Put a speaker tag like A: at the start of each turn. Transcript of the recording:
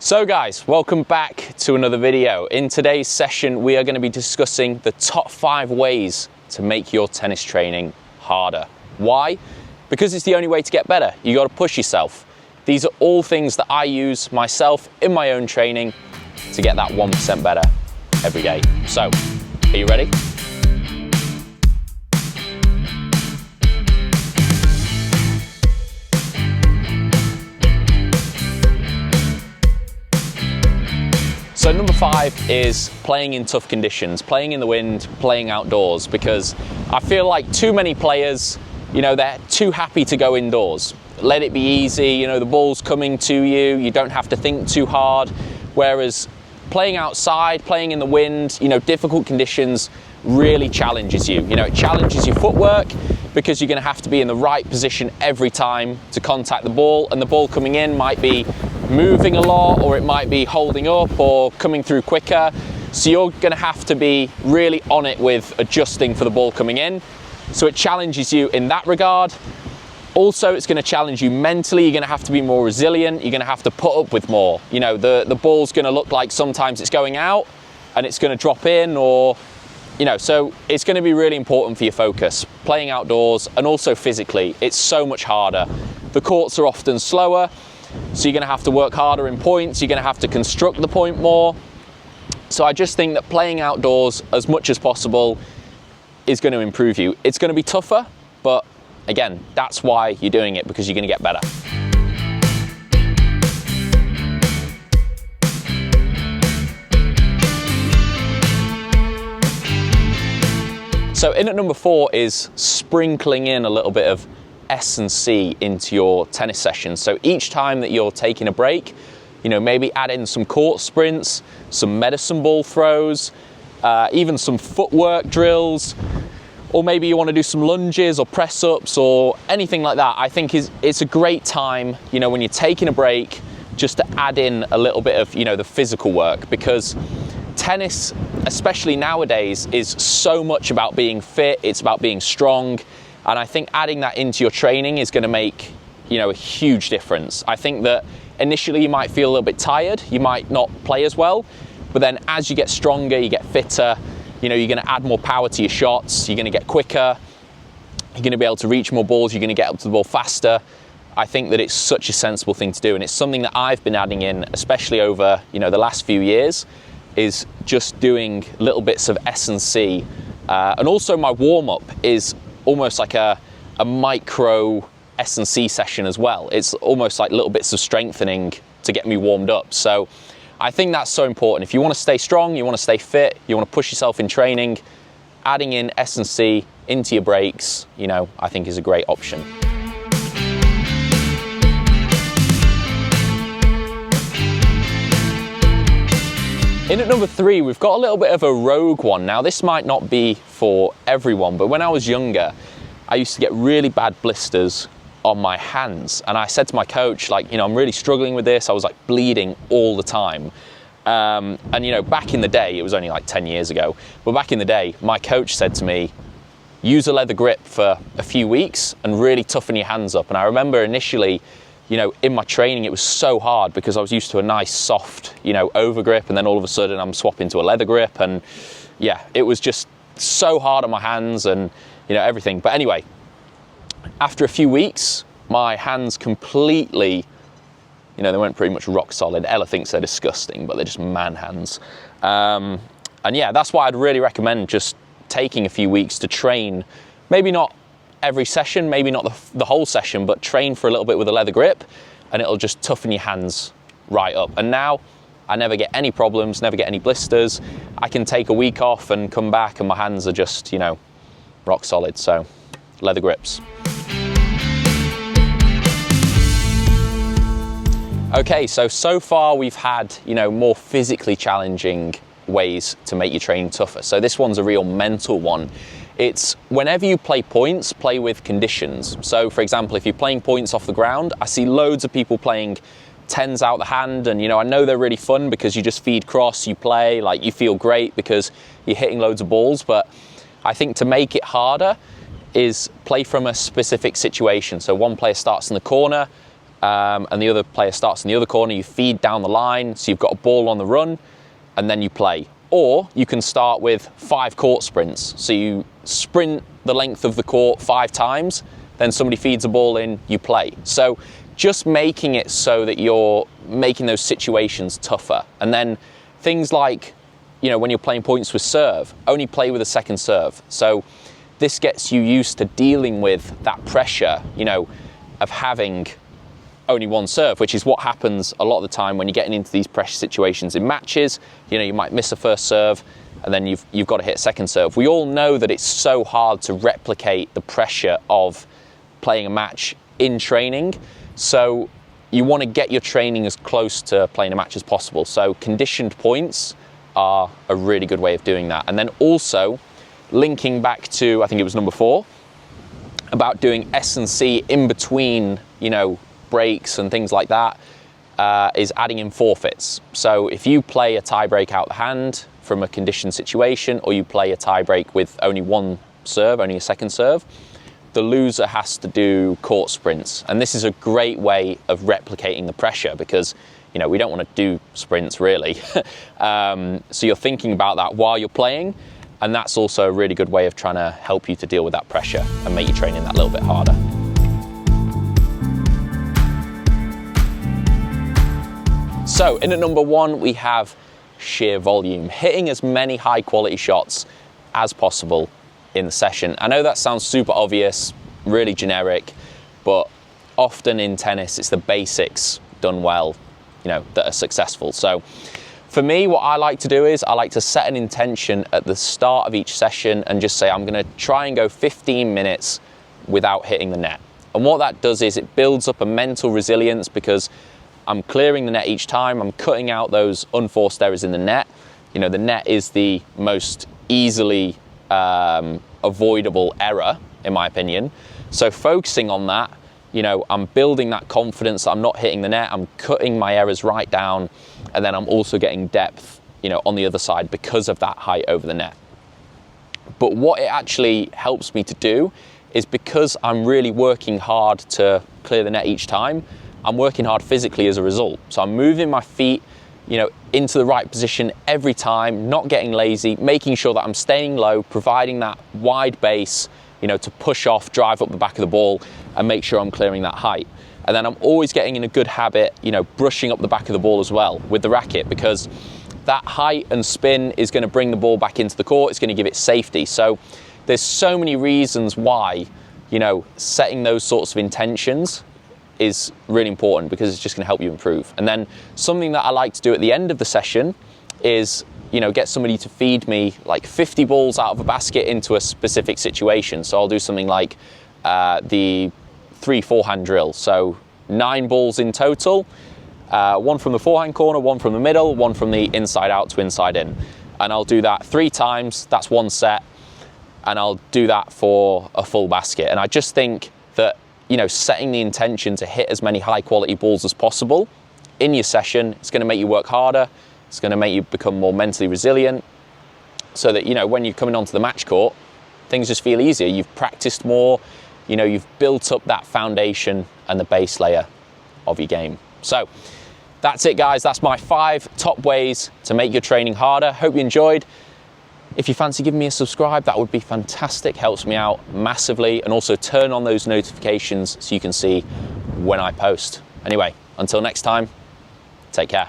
A: So guys, welcome back to another video. In today's session, we are going to be discussing the top 5 ways to make your tennis training harder. Why? Because it's the only way to get better. You got to push yourself. These are all things that I use myself in my own training to get that 1% better every day. So, are you ready? So number 5 is playing in tough conditions, playing in the wind, playing outdoors, because I feel like too many players, they're too happy to go indoors. Let it be easy, the ball's coming to you, you don't have to think too hard. Whereas playing outside, playing in the wind, difficult conditions really challenges you. It challenges your footwork because you're going to have to be in the right position every time to contact the ball, and the ball coming in might be moving a lot, or it might be holding up or coming through quicker. So you're going to have to be really on it with adjusting for the ball coming in. So it challenges you in that regard. Also, it's going to challenge you mentally. You're going to have to be more resilient. You're going to have to put up with more. The ball's going to look like sometimes it's going out and it's going to drop in, or so it's going to be really important for your focus. Playing outdoors and also physically, it's so much harder. The courts are often slower, so you're going to have to work harder in points. You're going to have to construct the point more. So I just think that playing outdoors as much as possible is going to improve you. It's going to be tougher, but again, that's why you're doing it, because you're going to get better. So in at number 4 is sprinkling in a little bit of S&C into your tennis session. So each time that you're taking a break, maybe add in some court sprints, some medicine ball throws, even some footwork drills, or maybe you want to do some lunges or press ups or anything like that. I think it's a great time, when you're taking a break, just to add in a little bit of, the physical work, because tennis, especially nowadays, is so much about being fit. It's about being strong. And I think adding that into your training is going to make, a huge difference. I think that initially you might feel a little bit tired. You might not play as well. But then as you get stronger, you get fitter, you're going to add more power to your shots. You're going to get quicker. You're going to be able to reach more balls. You're going to get up to the ball faster. I think that it's such a sensible thing to do. And it's something that I've been adding in, especially over, the last few years, is just doing little bits of S&C. And also my warm-up is almost like a micro S&C session as well. It's almost like little bits of strengthening to get me warmed up. So I think that's so important. If you want to stay strong, you want to stay fit, you want to push yourself in training, adding in S&C into your breaks, I think is a great option. In at number 3, we've got a little bit of a rogue one. Now, this might not be for everyone, but when I was younger, I used to get really bad blisters on my hands. And I said to my coach, I'm really struggling with this. I was bleeding all the time. And back in the day, it was only 10 years ago, but back in the day, my coach said to me, use a leather grip for a few weeks and really toughen your hands up. And I remember initially, in my training, it was so hard because I was used to a nice soft, over grip, and then all of a sudden I'm swapping to a leather grip, and yeah, it was just so hard on my hands and, everything. But anyway, after a few weeks, my hands completely, they went pretty much rock solid. Ella thinks they're disgusting, but they're just man hands. And yeah, that's why I'd really recommend just taking a few weeks to train, maybe not every session, maybe not the whole session, but train for a little bit with a leather grip, and it'll just toughen your hands right up. And now I never get any problems, never get any blisters. I can take a week off and come back and my hands are just, rock solid. So leather grips. Okay, so far we've had, more physically challenging ways to make your training tougher. So this one's a real mental one. It's whenever you play points, play with conditions. So for example, if you're playing points off the ground, I see loads of people playing 10s out the hand, and I know they're really fun because you just feed cross, you play, you feel great because you're hitting loads of balls. But I think to make it harder is play from a specific situation. So one player starts in the corner, and the other player starts in the other corner, you feed down the line, so you've got a ball on the run, and then you play. Or you can start with 5 court sprints. So you sprint the length of the court 5 times, then somebody feeds a ball in, you play. So just making it so that you're making those situations tougher. And then things like, when you're playing points with serve, only play with a second serve. So this gets you used to dealing with that pressure, of having only one serve, which is what happens a lot of the time when you're getting into these pressure situations in matches. You might miss a first serve and then you've got to hit second serve. We all know that it's so hard to replicate the pressure of playing a match in training. So you want to get your training as close to playing a match as possible. So conditioned points are a really good way of doing that. And then also linking back to, I think it was number 4, about doing S&C in between, breaks and things like that, is adding in forfeits. So if you play a tie break out the hand from a conditioned situation, or you play a tie break with only one serve, only a second serve, the loser has to do court sprints. And this is a great way of replicating the pressure because, we don't want to do sprints really. So you're thinking about that while you're playing, and that's also a really good way of trying to help you to deal with that pressure and make your training that little bit harder. So in at number 1, we have sheer volume, hitting as many high quality shots as possible in the session. I know that sounds super obvious, really generic, but often in tennis, it's the basics done well, that are successful. So for me, what I like to do is I like to set an intention at the start of each session and just say, I'm going to try and go 15 minutes without hitting the net. And what that does is it builds up a mental resilience because I'm clearing the net each time. I'm cutting out those unforced errors in the net. The net is the most easily avoidable error, in my opinion. So focusing on that, I'm building that confidence that I'm not hitting the net. I'm cutting my errors right down, and then I'm also getting depth, on the other side because of that height over the net. But what it actually helps me to do is because I'm really working hard to clear the net each time, I'm working hard physically as a result. So I'm moving my feet, into the right position every time, not getting lazy, making sure that I'm staying low, providing that wide base, to push off, drive up the back of the ball and make sure I'm clearing that height. And then I'm always getting in a good habit, brushing up the back of the ball as well with the racket, because that height and spin is going to bring the ball back into the court. It's going to give it safety. So there's so many reasons why, setting those sorts of intentions is really important because it's just going to help you improve. And then something that I like to do at the end of the session is, get somebody to feed me like 50 balls out of a basket into a specific situation. So I'll do something like the 3 forehand drill. So 9 balls in total, 1 from the forehand corner, 1 from the middle, 1 from the inside out to inside in. And I'll do that 3 times, that's 1 set, and I'll do that for a full basket. And I just think that, setting the intention to hit as many high quality balls as possible in your session, it's going to make you work harder. It's going to make you become more mentally resilient so that, when you're coming onto the match court, things just feel easier. You've practiced more, you've built up that foundation and the base layer of your game. So that's it, guys. That's my 5 top ways to make your training harder. Hope you enjoyed. If you fancy giving me a subscribe, that would be fantastic. Helps me out massively. And also turn on those notifications so you can see when I post. Anyway, until next time, take care.